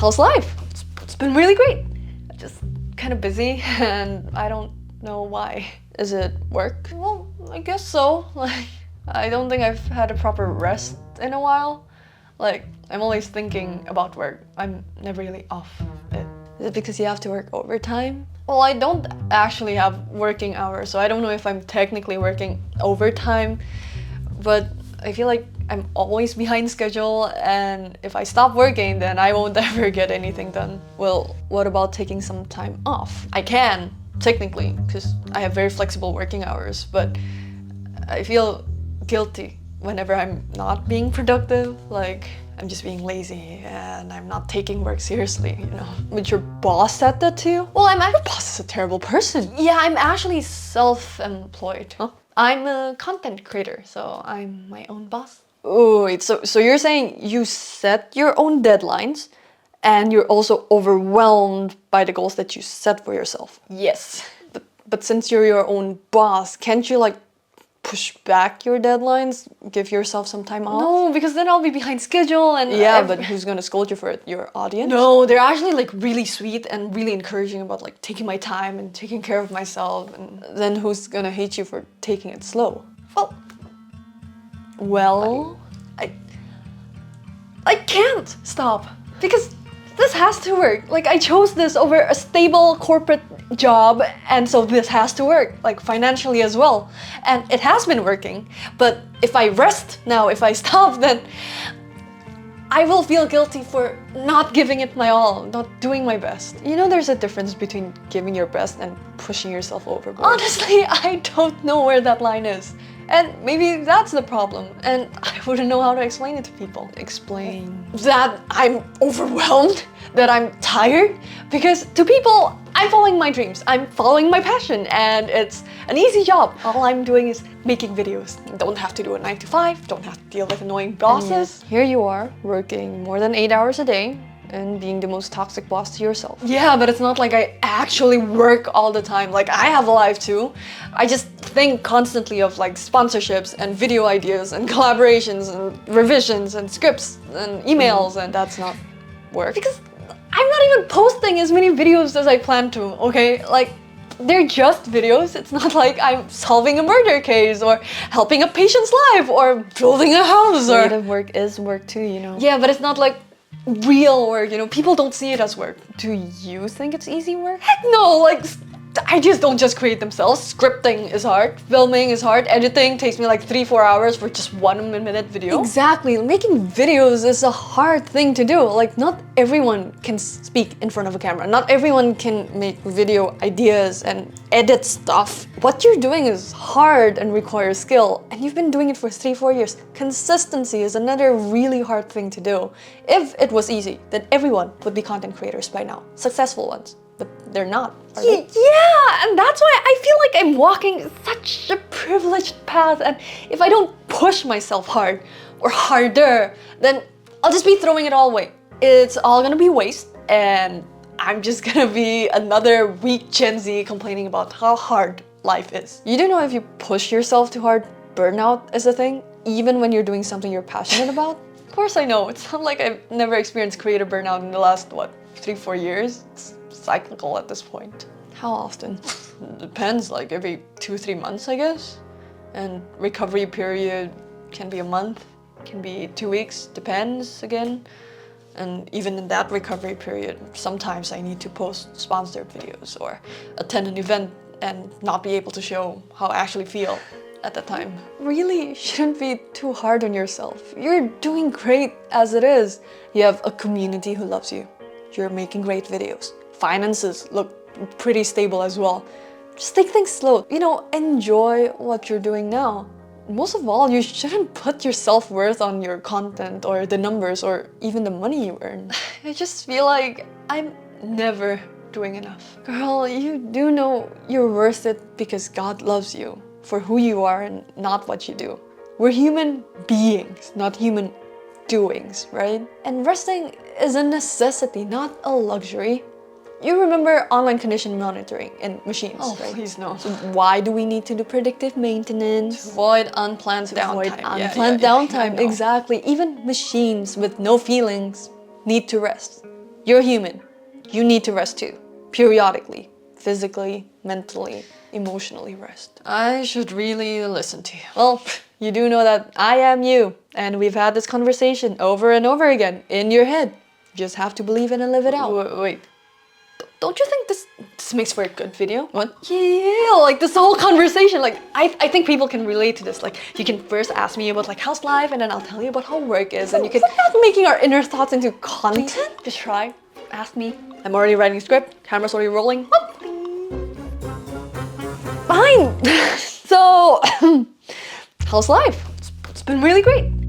how's life? It's been really great. Just kind of busy and I don't know why. Is it work? Well, I guess so. Like, I don't think I've had a proper rest in a while. Like, I'm always thinking about work. I'm never really off it. Is it because you have to work overtime? Well, I don't actually have working hours, so I don't know if I'm technically working overtime, but I feel like I'm always behind schedule, and if I stop working, then I won't ever get anything done. Well, what about taking some time off? I can, technically, because I have very flexible working hours, but I feel guilty whenever I'm not being productive, like I'm just being lazy and I'm not taking work seriously, you know. But your boss said that to you? Well, your boss is a terrible person. Yeah, I'm actually self-employed. Huh? I'm a content creator, so I'm my own boss. Oh, wait, so you're saying you set your own deadlines and you're also overwhelmed by the goals that you set for yourself? Yes. But since you're your own boss, can't you like push back your deadlines, give yourself some time off? No, because then I'll be behind schedule and but who's gonna scold you for it? Your audience? No, they're actually like really sweet and really encouraging about like taking my time and taking care of myself. And then who's gonna hate you for taking it slow? Well, I can't stop because this has to work. Like, I chose this over a stable corporate job, and so this has to work, like financially as well. And it has been working, but if I rest now, if I stop, then I will feel guilty for not giving it my all, not doing my best. You know, there's a difference between giving your best and pushing yourself overboard. Honestly, I don't know where that line is. And maybe that's the problem, and I wouldn't know how to explain it to people. Explain? That I'm overwhelmed, that I'm tired, because to people, I'm following my dreams, I'm following my passion, and it's an easy job. All I'm doing is making videos. Don't have to do a 9 to 5, don't have to deal with annoying bosses. Here you are, working more than 8 hours a day, and being the most toxic boss to yourself. Yeah, but it's not like I actually work all the time. Like, I have a life too. I just think constantly of like sponsorships and video ideas and collaborations and revisions and scripts and emails, and that's not work. Because I'm not even posting as many videos as I plan to, okay? Like, they're just videos. It's not like I'm solving a murder case or helping a patient's life or building a house or... Creative work is work too, you know. Yeah, but it's not like real work, you know. People don't see it as work. Do you think it's easy work? Heck no, like, ideas don't just create themselves. Scripting is hard, filming is hard, editing takes me like 3-4 hours for just 1 minute video. Exactly, making videos is a hard thing to do. Like, not everyone can speak in front of a camera. Not everyone can make video ideas and edit stuff. What you're doing is hard and requires skill, and you've been doing it for 3-4 years. Consistency is another really hard thing to do. If it was easy, then everyone would be content creators by now. Successful ones. But they're not, are they? Yeah, and that's why I feel like I'm walking such a privileged path, and if I don't push myself hard or harder, then I'll just be throwing it all away. It's all gonna be waste, and I'm just gonna be another weak Gen Z complaining about how hard life is. You do know if you push yourself too hard, burnout is a thing, even when you're doing something you're passionate about? Of course I know, it's not like I've never experienced creative burnout in the last, 3-4 years? It's cyclical at this point. How often? Depends, like every 2-3 months, I guess. And recovery period can be a month, can be 2 weeks, depends again. And even in that recovery period, sometimes I need to post sponsored videos or attend an event and not be able to show how I actually feel at that time. Really shouldn't be too hard on yourself. You're doing great as it is. You have a community who loves you. You're making great videos. Finances look pretty stable as well. Just take things slow. You know, enjoy what you're doing now. Most of all, you shouldn't put your self-worth on your content or the numbers or even the money you earn. I just feel like I'm never doing enough. Girl, you do know you're worth it because God loves you for who you are and not what you do. We're human beings, not human doings, right? And resting is a necessity, not a luxury. You remember online condition monitoring in machines, right? Please no. So why do we need to do predictive maintenance? To avoid unplanned downtime. Exactly. Even machines with no feelings need to rest. You're human. You need to rest too. Periodically. Physically, mentally, emotionally rest. I should really listen to you. Well, you do know that I am you. And we've had this conversation over and over again in your head. You just have to believe it and live it out. Wait. Don't you think this makes for a good video? What? Yeah, like this whole conversation, like I think people can relate to this. Like you can first ask me about like how's life, and then I'll tell you about how work is, and you can start making our inner thoughts into content. Just try, ask me. I'm already writing a script, camera's already rolling. Fine. So, how's life? It's been really great.